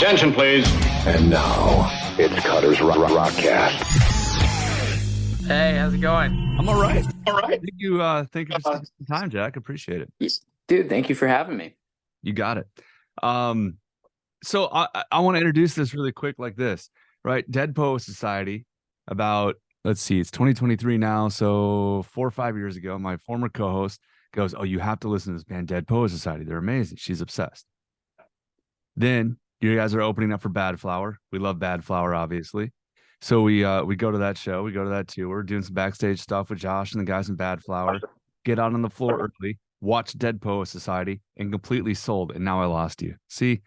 Attention, please. And now, it's Cutter's Rockcast. Hey, how's it going? I'm all right. All right. Thank you for taking some time, Jack. Appreciate it. Dude, thank you for having me. You got it. So I want to introduce this really quick like this, right? Dead Poet Society, about, let's see, it's 2023 now. So 4 or 5 years ago, my former co-host goes, "Oh, you have to listen to this band, Dead Poet Society. They're amazing." She's obsessed. Then you guys are opening up for Bad Flower. We love Bad Flower, obviously. So we go to that show. We go to that tour, doing some backstage stuff with Josh and the guys in Bad Flower. Get out on the floor early, watch Dead Poet Society, and completely sold. And now I lost you. See?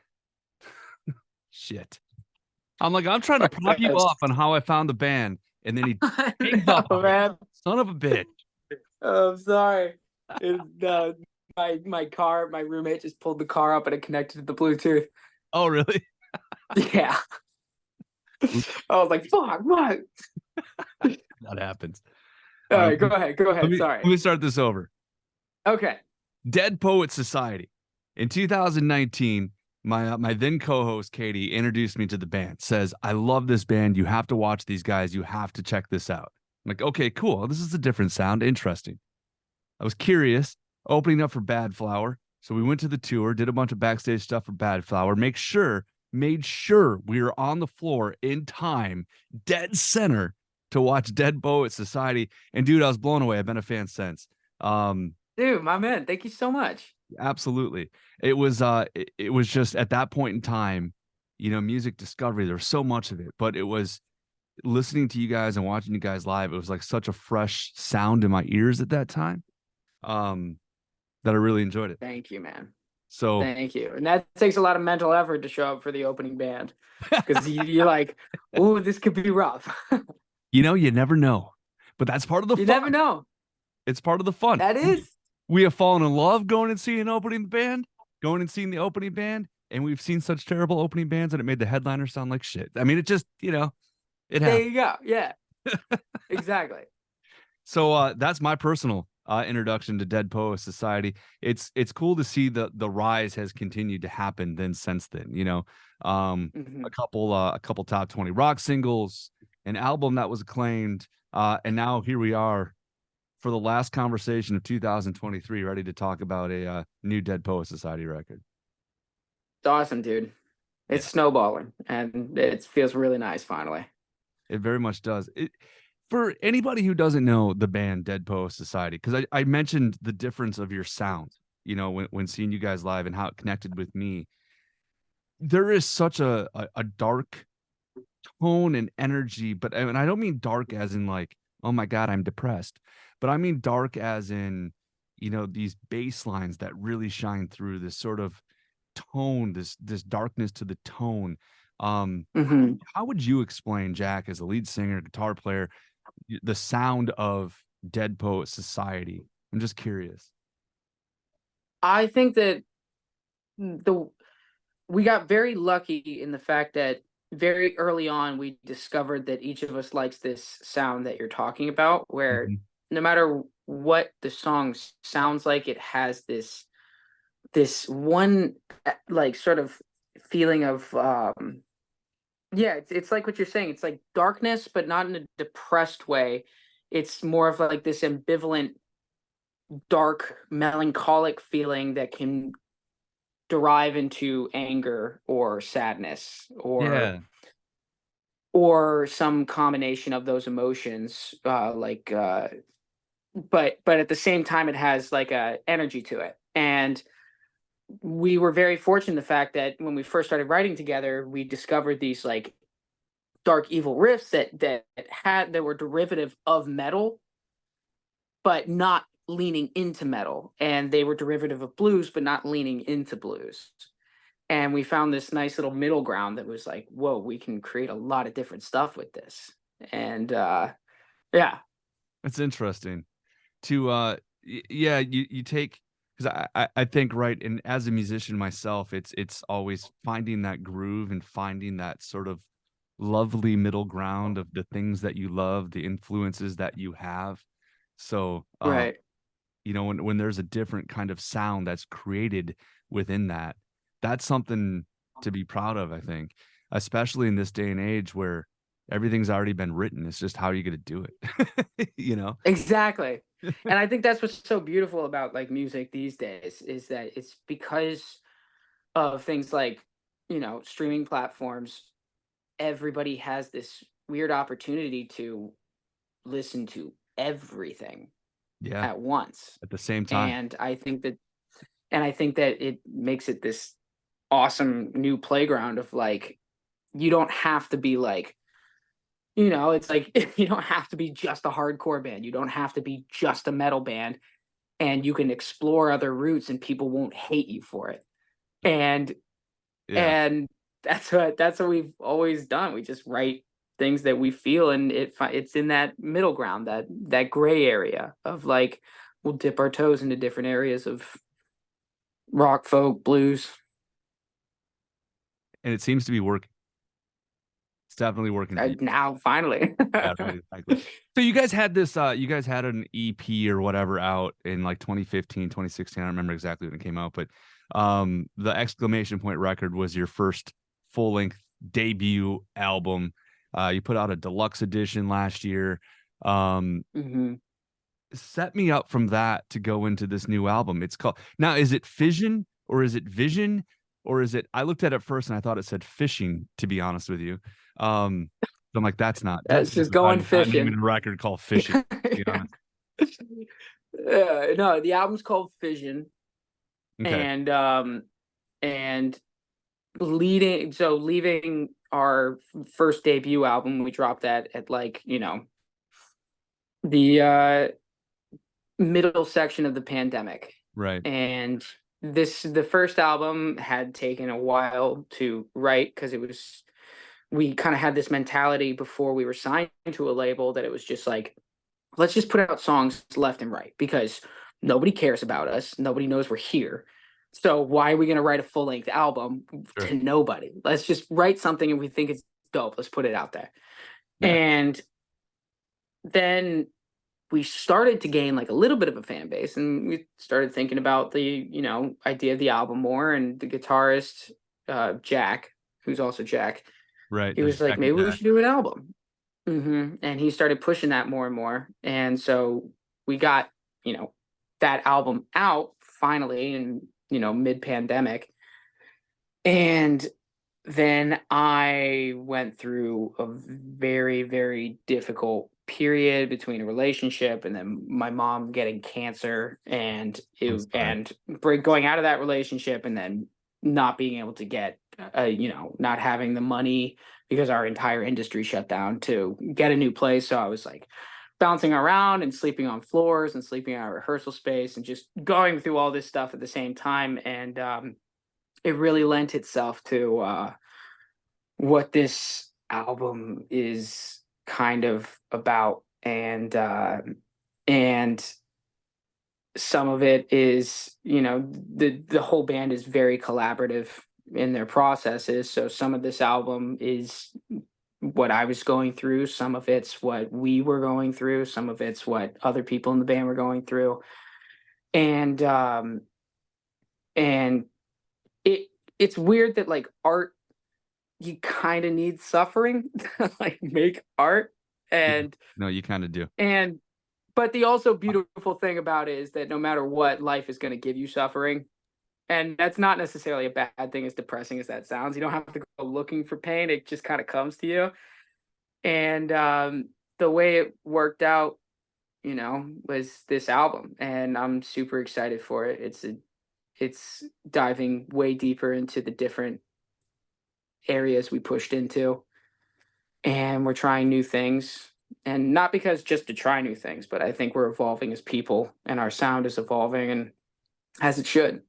Shit. I'm trying to prop you off on how I found the band, and then he hangs up. Man. Son of a bitch. Oh, I'm sorry. My roommate just pulled the car up and it connected to the Bluetooth. Oh, really? Yeah. I was like, fuck, what? That happens. All right, go ahead. Sorry. Let me start this over. Okay. Dead Poet Society. In 2019, my then co-host Katie introduced me to the band. Says, "I love this band. You have to watch these guys. You have to check this out." I'm like, okay, cool. This is a different sound. Interesting. I was curious. Opening up for Bad Flower. So we went to the tour, did a bunch of backstage stuff for Bad Flower, made sure we were on the floor in time, dead center, to watch Dead Poet Society. And dude, I was blown away. I've been a fan since. Dude, my man, thank you so much. Absolutely. It was just at that point in time, music discovery, there was so much of it, but it was listening to you guys and watching you guys live. It was like such a fresh sound in my ears at that time. That I really enjoyed it. Thank you, man. So thank you. And that takes a lot of mental effort to show up for the opening band, because you're like, "Ooh, this could be rough." You never know, but that's part of the fun. You never know. It's part of the fun. That is. We have fallen in love going and seeing the opening band, and we've seen such terrible opening bands that it made the headliner sound like shit. I mean, it just, it happened. There you go. Yeah, exactly. So that's my personal introduction to Dead Poet Society. It's cool to see the rise has continued to happen since then. A couple top 20 rock singles, an album that was acclaimed, and now here we are for the last conversation of 2023, ready to talk about a new Dead Poet Society record. It's awesome, dude. It's snowballing, and it feels really nice finally. It very much does. For anybody who doesn't know the band Dead Poet Society, because I mentioned the difference of your sound, when seeing you guys live and how it connected with me. There is such a dark tone and energy, and I don't mean dark as in like, oh my God, I'm depressed, but I mean dark as in, these bass lines that really shine through, this sort of tone, this darkness to the tone. How would you explain, Jack, as a lead singer, guitar player, the sound of Dead Poet Society? I'm just curious. I think that we got very lucky in the fact that very early on we discovered that each of us likes this sound that you're talking about, where no matter what the song sounds like, it has this one like sort of feeling of it's like what you're saying. It's like darkness, but not in a depressed way. It's more of like this ambivalent, dark, melancholic feeling that can derive into anger or sadness or some combination of those emotions. But at the same time, it has like a energy to it. And we were very fortunate in the fact that when we first started writing together, we discovered these like dark evil riffs that were derivative of metal, but not leaning into metal, and they were derivative of blues, but not leaning into blues. And we found this nice little middle ground that was like, whoa, we can create a lot of different stuff with this. And it's interesting to you take, because I think, right, and as a musician myself, it's always finding that groove and finding that sort of lovely middle ground of the things that you love, the influences that you have. So right, when there's a different kind of sound that's created within that, that's something to be proud of, I think, especially in this day and age where everything's already been written. It's just how are you going to do it? You know? Exactly. And I think that's what's so beautiful about like music these days is that it's because of things like, streaming platforms. Everybody has this weird opportunity to listen to everything Yeah. at once. At the same time. And I think that it makes it this awesome new playground of like, you don't have to be like, it's like you don't have to be just a hardcore band. You don't have to be just a metal band, and you can explore other routes and people won't hate you for it. And Yeah. and that's what we've always done. We just write things that we feel, and it's in that middle ground, that gray area of like we'll dip our toes into different areas of rock, folk, blues. And it seems to be working. It's definitely working for you. Now finally. Yeah, right, exactly. So you guys had this, you guys had an EP or whatever out in like 2015, 2016. I don't remember exactly when it came out, but the exclamation point record was your first full length debut album. You put out a deluxe edition last year. Mhm. Set me up from that to go into this new album. It's called, now, is it Fission or is it Vision or is it, I looked at it first and I thought it said fishing, to be honest with you. So I'm like, that's not, It's just going not naming fishing. a record called Fishing, to be Yeah. honest. No, the album's called Fission, Okay. and leaving our first debut album, we dropped that at like, the middle section of the pandemic. Right. And the first album had taken a while to write because we kind of had this mentality before we were signed to a label that it was just like, let's just put out songs left and right because nobody cares about us. Nobody knows we're here. So why are we going to write a full length album Sure. to nobody? Let's just write something and we think it's dope. Let's put it out there. Yeah. And then we started to gain like a little bit of a fan base, and we started thinking about the, idea of the album more. And the guitarist, Jack, who's also Jack, Right. he There's was like, Jack and maybe we Jack. should do an album. And he started pushing that more and more. And so we got, that album out finally in, mid pandemic. And then I went through a very, very difficult period between a relationship and then my mom getting cancer and I'm sorry. going out of that relationship and then not being able to get, not having the money because our entire industry shut down to get a new place. So I was like bouncing around and sleeping on floors and sleeping in our rehearsal space and just going through all this stuff at the same time. And it really lent itself to what this album is kind of about. And some of it is, the whole band is very collaborative in their processes. So some of this album is what I was going through, some of it's what we were going through, some of it's what other people in the band were going through. And it's weird that like art, you kind of need suffering to like make art. Yeah. And No, you kind of do. but the also beautiful thing about it is that no matter what, life is going to give you suffering. And that's not necessarily a bad thing, as depressing as that sounds. You don't have to go looking for pain. It just kind of comes to you. And the way it worked out, was this album. And I'm super excited for it. It's diving way deeper into the different areas we pushed into. And we're trying new things. And not because just to try new things, but I think we're evolving as people and our sound is evolving, and as it should.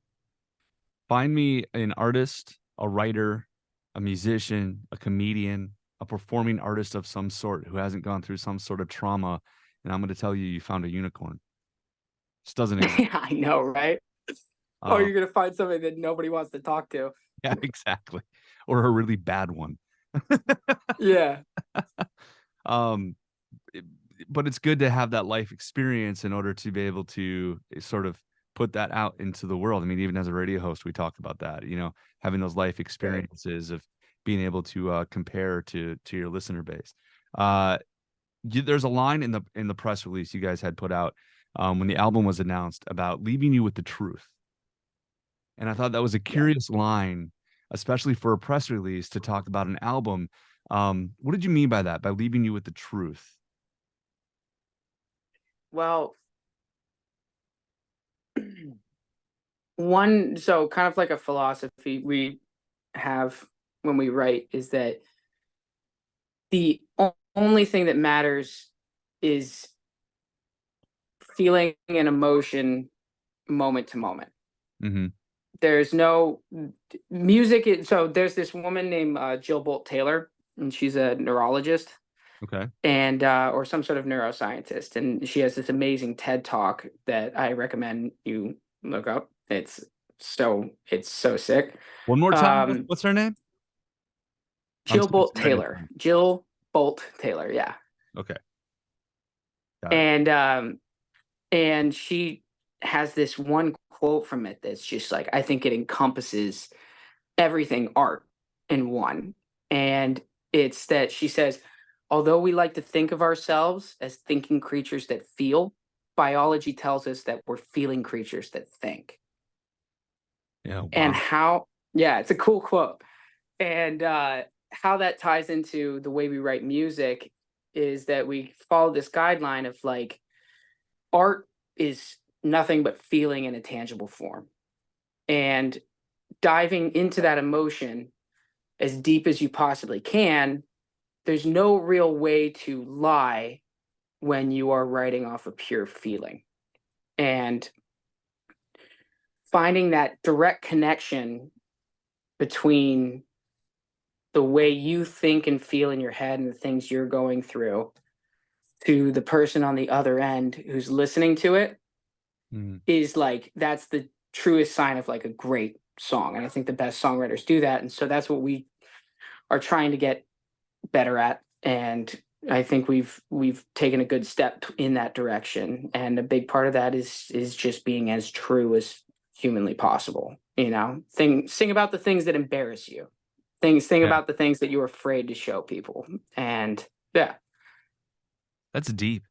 Find me an artist, a writer, a musician, a comedian, a performing artist of some sort who hasn't gone through some sort of trauma, and I'm going to tell you, you found a unicorn. Just doesn't exist. I know, right? Or you're going to find somebody that nobody wants to talk to. Yeah, exactly. Or a really bad one. Yeah. But it's good to have that life experience in order to be able to sort of put that out into the world. I mean, even as a radio host, we talk about that, you know, having those life experiences of being able to compare to your listener base. There's a line in the press release you guys had put out when the album was announced about leaving you with the truth. And I thought that was a curious line, especially for a press release to talk about an album. What did you mean by that, by leaving you with the truth? Well, so kind of like a philosophy we have when we write is that the only thing that matters is feeling an emotion moment to moment. Mm-hmm. There's no music. So there's this woman named Jill Bolt Taylor, and she's a neurologist. Okay. And or some sort of neuroscientist, and she has this amazing TED talk that I recommend you look up. It's so sick. One more time. What's her name? Jill Bolt Taylor. Jill Bolt Taylor. Yeah. Okay. And she has this one quote from it that's just like, I think it encompasses everything art in one. And it's that she says, although we like to think of ourselves as thinking creatures that feel, biology tells us that we're feeling creatures that think. Yeah. Wow. And it's a cool quote. And how that ties into the way we write music is that we follow this guideline of like, art is nothing but feeling in a tangible form. And diving into that emotion as deep as you possibly can, there's no real way to lie when you are writing off of pure feeling. And finding that direct connection between the way you think and feel in your head and the things you're going through to the person on the other end who's listening to it is like, that's the truest sign of like a great song. And I think the best songwriters do that. And so that's what we are trying to get better at. And I think we've taken a good step in that direction. And a big part of that is just being as true as humanly possible. You know, sing about the things that embarrass you. Sing about the things that you're afraid to show people. And yeah. That's deep.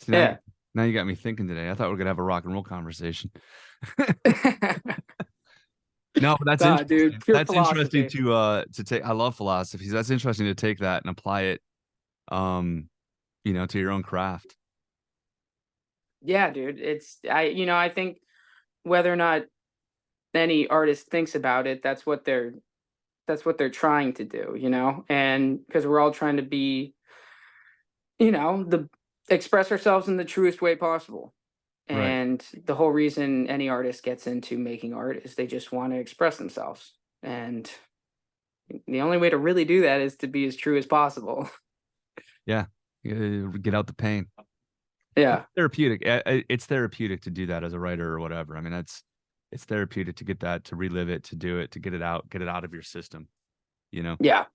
Yeah. Now you got me thinking today. I thought we were gonna have a rock and roll conversation. No, but that's interesting. Dude, that's philosophy. interesting to take. I love philosophies. That's interesting to take that and apply it, you know, to your own craft. Yeah, dude. I think whether or not any artist thinks about it, that's what they're trying to do, you know? And because we're all trying to be, you know, express ourselves in the truest way possible. Right. And the whole reason any artist gets into making art is they just want to express themselves. And the only way to really do that is to be as true as possible. Yeah. Get out the pain. Yeah. It's therapeutic. It's therapeutic to do that as a writer or whatever. I mean, it's therapeutic to get that, to relive it, to do it, to get it out of your system, you know? Yeah.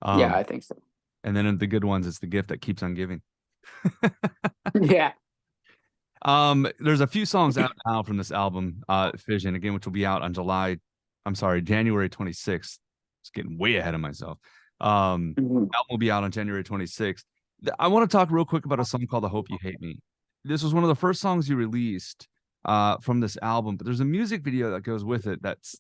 Yeah, I think so. And then the good ones, it's the gift that keeps on giving. Yeah. There's a few songs out now from this album, Fission, again, which will be out on January 26th. It's getting way ahead of myself. Album will be out on January 26th. I want to talk real quick about a song called I Hope You Hate Me. This was one of the first songs you released from this album, but there's a music video that goes with it that's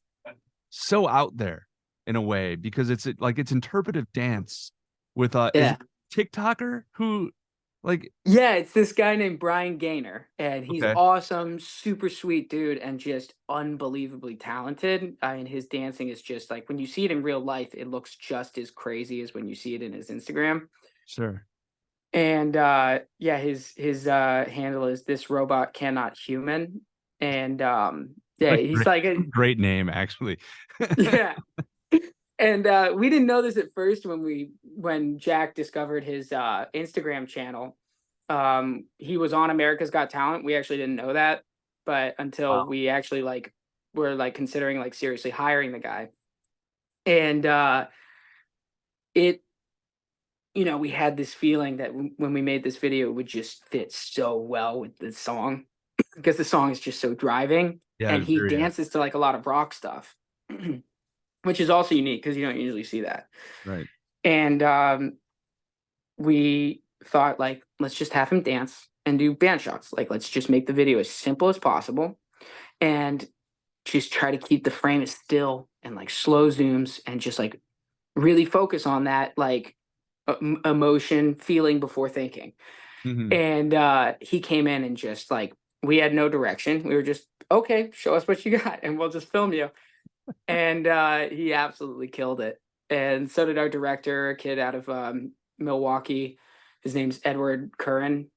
so out there in a way, because it's interpretive dance with is it a TikToker who it's this guy named Brian Gaynor, and he's awesome, super sweet dude, and just unbelievably talented. I mean, his dancing is just like, when you see it in real life, it looks just as crazy as when you see it in his Instagram. Sure. And his handle is This Robot Cannot Human. And he's like a great name, actually. Yeah. And we didn't know this at first when Jack discovered his Instagram channel. He was on America's Got Talent. We actually didn't know that, but until we actually were considering seriously hiring the guy. And it we had this feeling that when we made this video, it would just fit so well with the song because the song is just so driving, Yeah, and it he really is. dances to like a lot of rock stuff, which is also unique because you don't usually see that. Right. And we thought, like, let's just have him dance and do band shots. Like, let's just make the video as simple as possible and just try to keep the frame as still and like slow zooms and just like really focus on that, like emotion, feeling before thinking. Mhm. And he came in and just like, we had no direction. We were just, okay, show us what you got and we'll just film you. And he absolutely killed it. And so did our director, a kid out of Milwaukee. His name's Edward Curran.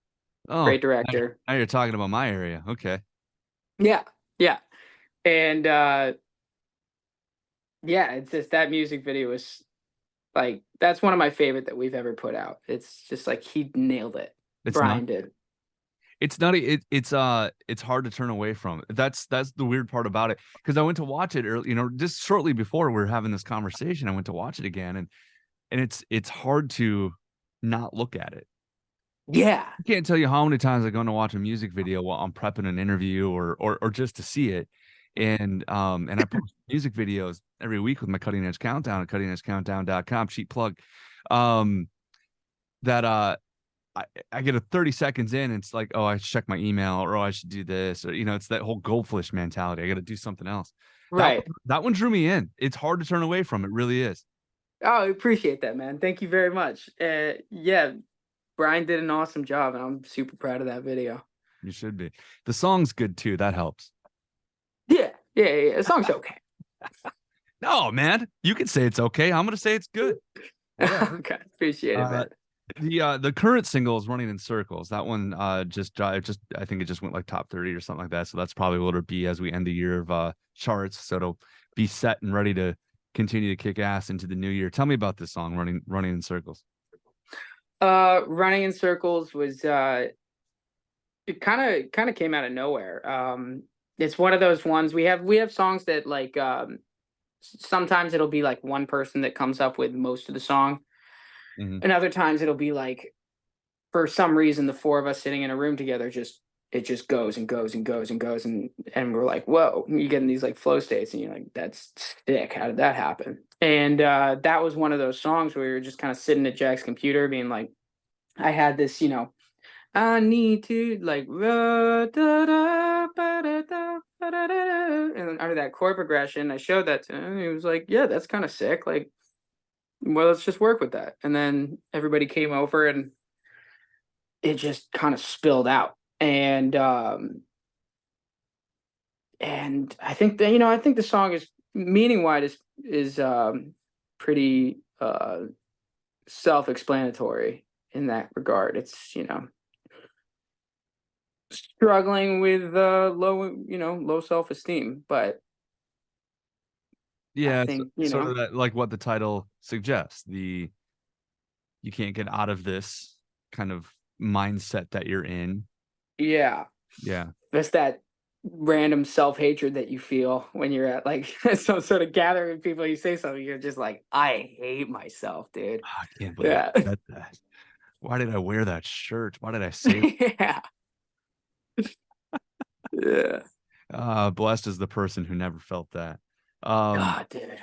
Oh, Great director. now you're talking about my area. Okay. Yeah, yeah. And yeah, it's just that music video is like, that's one of my favorite that we've ever put out. It's just like he nailed it. It's not. Brian did. It's nutty. It's hard to turn away from. That's the weird part about it. Because I went to watch it early, just shortly before we were having this conversation. I went to watch it again, and it's hard to not look at it. Yeah. I can't tell you how many times I go to watch a music video while I'm prepping an interview or just to see it. And I post music videos every week with my Cutting Edge Countdown at cuttingedgecountdown.com, cheap plug. That I get a 30 seconds in, and it's like, oh, I should check my email, or oh, I should do this, or it's that whole goldfish mentality. I got to do something else. Right. That one drew me in. It's hard to turn away from. It really is. Oh, I appreciate that, man. Thank you very much. Yeah, Brian did an awesome job, and I'm super proud of that video. You should be. The song's good too. That helps. Yeah, yeah, yeah. The song's okay. No, man, you can say it's okay. I'm gonna say it's good. Okay, appreciate it, man. The current single is Running in Circles. That one I think it just went like top 30 or something like that. So that's probably what it'll be as we end the year of charts. So it'll be set and ready to continue to kick ass into the new year. Tell me about this song, Running in Circles. Running in Circles was it kind of came out of nowhere. It's one of those ones we have songs that like sometimes it'll be like one person that comes up with most of the song. Mm-hmm. And other times it'll be like, for some reason, the four of us sitting in a room together, it just goes and goes and goes and goes. And we're like, whoa, you get in these like flow states and you're like, that's sick. How did that happen? And that was one of those songs where we were just kind of sitting at Jack's computer being like, I had this, I need to like, and under that chord progression, I showed that to him. He was like, yeah, that's kind of sick. Like, well, let's just work with that. And then everybody came over and it just kind of spilled out. And I think that, I think the song is meaning wise is pretty self-explanatory in that regard. It's, struggling with low self-esteem, but yeah, I think, sort of that, like what the title suggests, you can't get out of this kind of mindset that you're in. Yeah. That's that random self-hatred that you feel when you're at like some sort of gathering of people. You say something, you're just like, I hate myself, dude. I can't believe I said that. Why did I wear that shirt? Why did I say that? Yeah. Blessed is the person who never felt that. God, dude.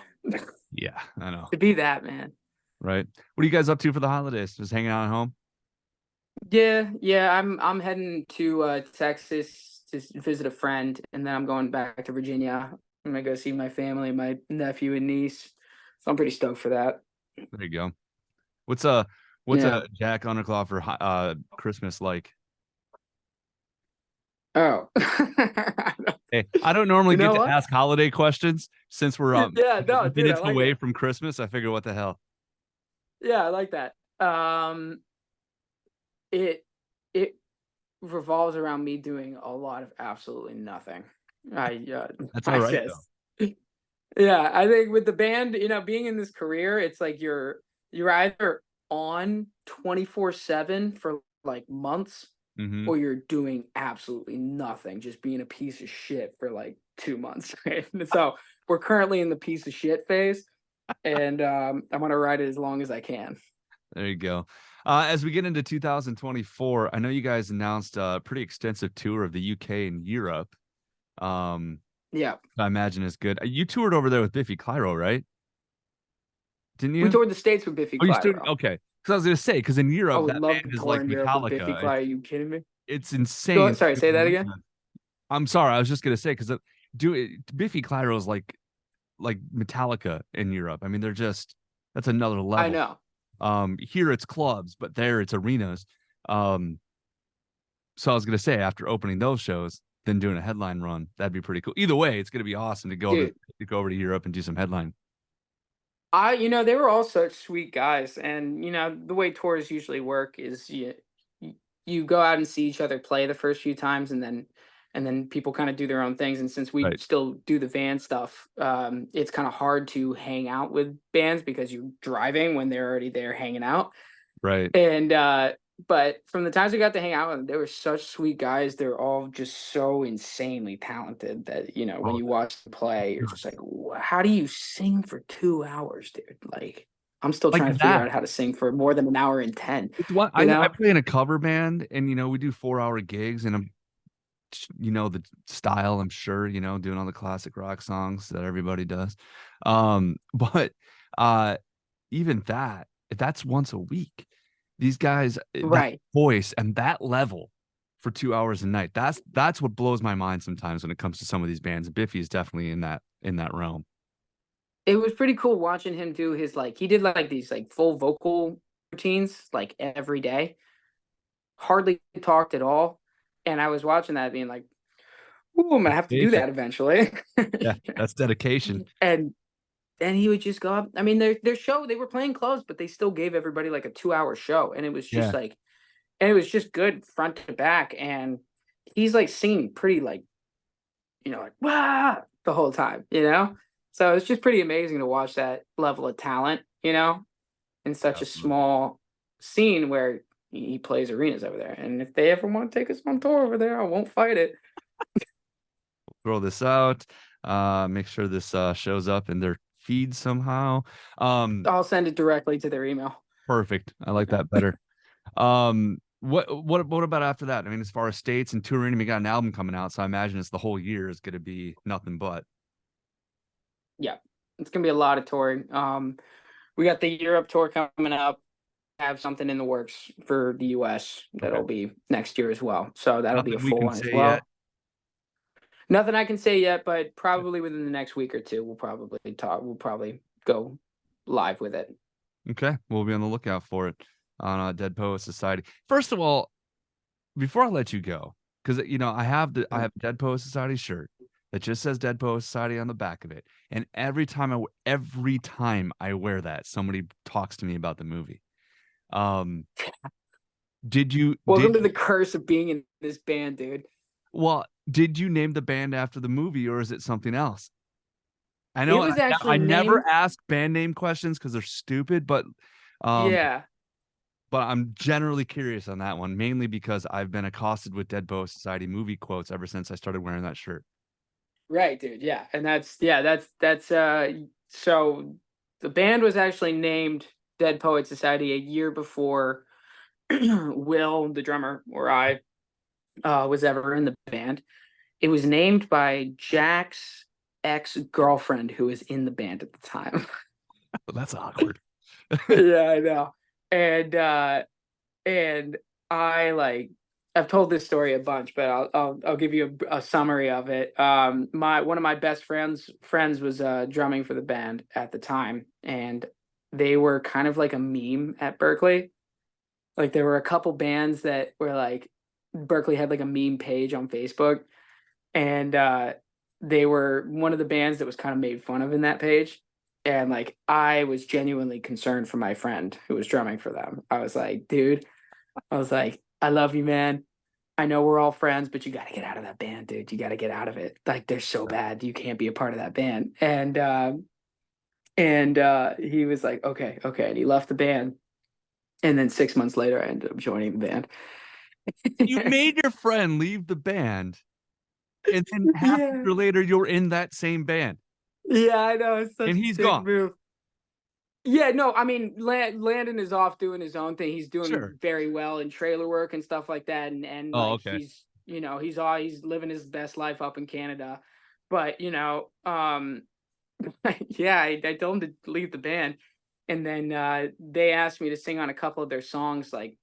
Yeah, I know. To be that, man. Right. What are you guys up to for the holidays? Just hanging out at home? Yeah. I'm heading to Texas to visit a friend, and then I'm going back to Virginia. I'm gonna go see my family, my nephew and niece. So I'm pretty stoked for that. There you go. What's a Jack Underkofler Christmas like? Oh. Hey, I don't normally get to ask holiday questions since we're minutes away from Christmas. I figure, what the hell? Yeah, I like that. It revolves around me doing a lot of absolutely nothing. That's all right though. Yeah, I think with the band, being in this career, it's like you're either on 24/7 for like months, or you're doing absolutely nothing, just being a piece of shit for like 2 months. Right? So we're currently in the piece of shit phase, and I'm gonna ride it as long as I can. There you go. As we get into 2024, I know you guys announced a pretty extensive tour of the UK and Europe. Yeah, I imagine is good. You toured over there with Biffy Clyro, right? Didn't we you? toured the States with Biffy Oh, you stood. Clyro. Okay, because I was gonna say, because in I Europe would that love band to is tour like in Europe with Biffy Metallica. Clyro. Are you kidding me? It's insane. Sorry, say that again. I'm sorry. I was just gonna say because Biffy Clyro is like Metallica in Europe. I mean, they're just that's another I level. know. Here it's clubs, but there it's arenas. Um, so I was gonna say after opening those shows, then doing a headline run, that'd be pretty cool. Either way, it's gonna be awesome to Dude, go over to Europe and do some headline. they were all such sweet guys, and the way tours usually work is you go out and see each other play the first few times, and then people kind of do their own things. And since we Right, still do the van stuff, it's kind of hard to hang out with bands because you're driving when they're already there hanging out. right. And but from the times we got to hang out with them, they were such sweet guys. They're all just so insanely talented that when Oh, you watch them play, you're just like, how do you sing for 2 hours, dude? Like, I'm still like trying to figure that. out how to sing for more than an hour and 10. It's what You I know? play in a cover band, and we do 4-hour gigs, and I'm the style, I'm sure, doing all the classic rock songs that everybody does. But even that, if that's once a week, these guys, that Right. voice and that level for 2 hours a night, that's what blows my mind sometimes when it comes to some of these bands. Biffy is definitely in that realm. It was pretty cool watching him do his he did these full vocal routines every day. Hardly talked at all. And I was watching that being like, ooh, I'm gonna have to do Dedication. that eventually. Yeah, that's dedication. And then he would just go up. I mean, their show, they were playing close, but they still gave everybody like a 2 hour show. And it was just Yeah. and it was just good front to back. And he's singing pretty wow the whole time. So it's just pretty amazing to watch that level of talent, in such a Absolutely. small scene where he plays arenas over there. And if they ever want to take us on tour over there, I won't fight it. Throw this out. Make sure this shows up in their feed somehow. I'll send it directly to their email. Perfect. I like that better. What about after that? I mean, as far as states and touring, we got an album coming out, so I imagine it's the whole year is going to be nothing but. Yeah, it's gonna be a lot of touring. We got the Europe tour coming up. Have something in the works for the US Okay. that'll be next year as well. So that'll be a Nothing we full can one as say well. yet. Nothing I can say yet, but probably within the next week or two, we'll probably go live with it. Okay, we'll be on the lookout for it on Dead Poet Society. First of all, before I let you go, because I have a Dead Poet Society shirt that just says Dead Poet Society on the back of it, and every time I wear that, somebody talks to me about the movie. Did you Welcome did to the curse of being in this band, dude. well did you name the band after the movie, or is it something else? I It know was actually I never named. ask band name questions because they're stupid, um Yeah. but I'm generally curious on that one, mainly because I've been accosted with Dead Poet Society movie quotes ever since I started wearing that shirt. Right, dude. Yeah. And that's so the band was actually named Dead Poet Society a year before Will, the drummer, or I was ever in the band. It was named by Jack's ex-girlfriend who was in the band at the time. But that's awkward. Yeah, I know. And I've told this story a bunch, but I'll give you a summary of it. One of my best friends was drumming for the band at the time, and they were kind of like a meme at Berkeley. Like there were a couple bands that were Berkeley had like a meme page on Facebook, and they were one of the bands that was kind of made fun of in that page. And I was genuinely concerned for my friend who was drumming for them. I was like, dude, I love you, man. I know we're all friends, but you got to get out of that band, dude. You got to get out of it. Like they're so bad. You can't be a part of that band. And he was like, okay, okay. And he left the band. And then 6 months later, I ended up joining the band. You made your friend leave the band, and then half a Yeah. year later, you're in that same band, Yeah, I know. It's such and a he's dick gone. move. Yeah, no, I mean, Landon is off doing his own thing. He's doing Sure. very well in trailer work and stuff like that, and Oh, like okay. he's he's living his best life up in Canada. But yeah, I told him to leave the band, and then they asked me to sing on a couple of their songs like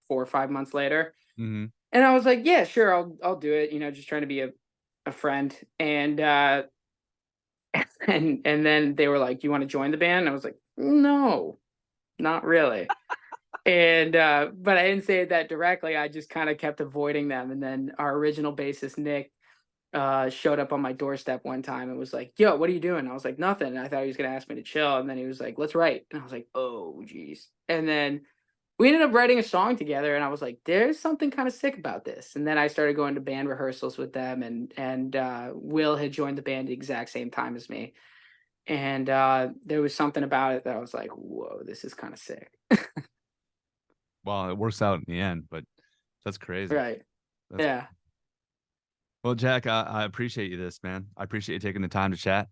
4 or 5 months later, Mm-hmm. and I was like, yeah, sure, I'll do it. Just trying to be a friend, and and then they were like, you want to join the band? And I was like, no, not really. And but I didn't say it that directly. I just kind of kept avoiding them. And then our original bassist Nick showed up on my doorstep one time and was like, yo, what are you doing? I was like, nothing. And I thought he was gonna ask me to chill. And then he was like, let's write. And I was like, oh geez. And then we ended up writing a song together, and I was like, there's something kind of sick about this. And then I started going to band rehearsals with them, and Will had joined the band the exact same time as me. And there was something about it that I was like, whoa, this is kind of sick. Well, it works out in the end, but that's crazy. Right. That's Yeah. Well, Jack, I appreciate you this, man. I appreciate you taking the time to chat.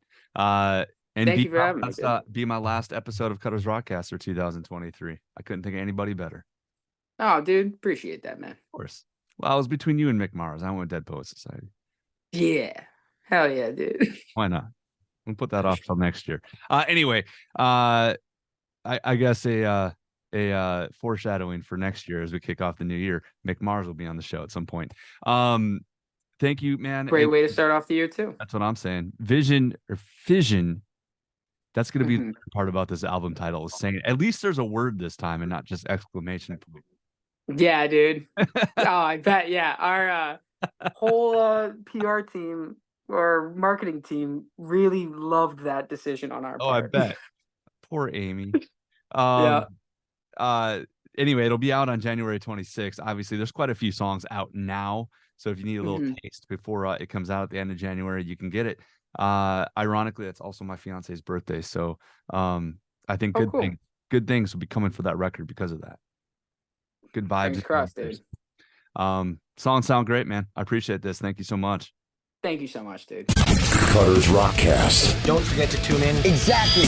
And Thank you for having me. be my last episode of Cutters Rockcast for 2023. I couldn't think of anybody better. Oh, dude, appreciate that, man. Of course. Well, I was between you and Mick Mars. I went with Dead Poet Society. Yeah. Hell yeah, dude. Why not? We'll put that off till next year. Anyway, I guess a foreshadowing for next year as we kick off the new year. Mick Mars will be on the show at some point. Thank you, man. Great And way to start off the year too. that's what I'm saying. Vision or fission. That's going to be Mhm. the part about this album title is saying at least there's a word this time and not just exclamation point. Yeah, dude. Oh, I bet. Yeah. Our whole PR team or marketing team really loved that decision on our Oh, I part. bet. Poor Amy. Yeah. Anyway, it'll be out on January 26th. Obviously, there's quite a few songs out now. So if you need a little Mhm. taste before it comes out at the end of January, you can get it. Ironically, that's also my fiance's birthday. So I think Oh, cool. good things will be coming for that record because of that. Good vibes. Fingers crossed, dude. Songs sound great, man. I appreciate this. Thank you so much. Thank you so much, dude. Cutters Rockcast. Don't forget to tune in. Exactly.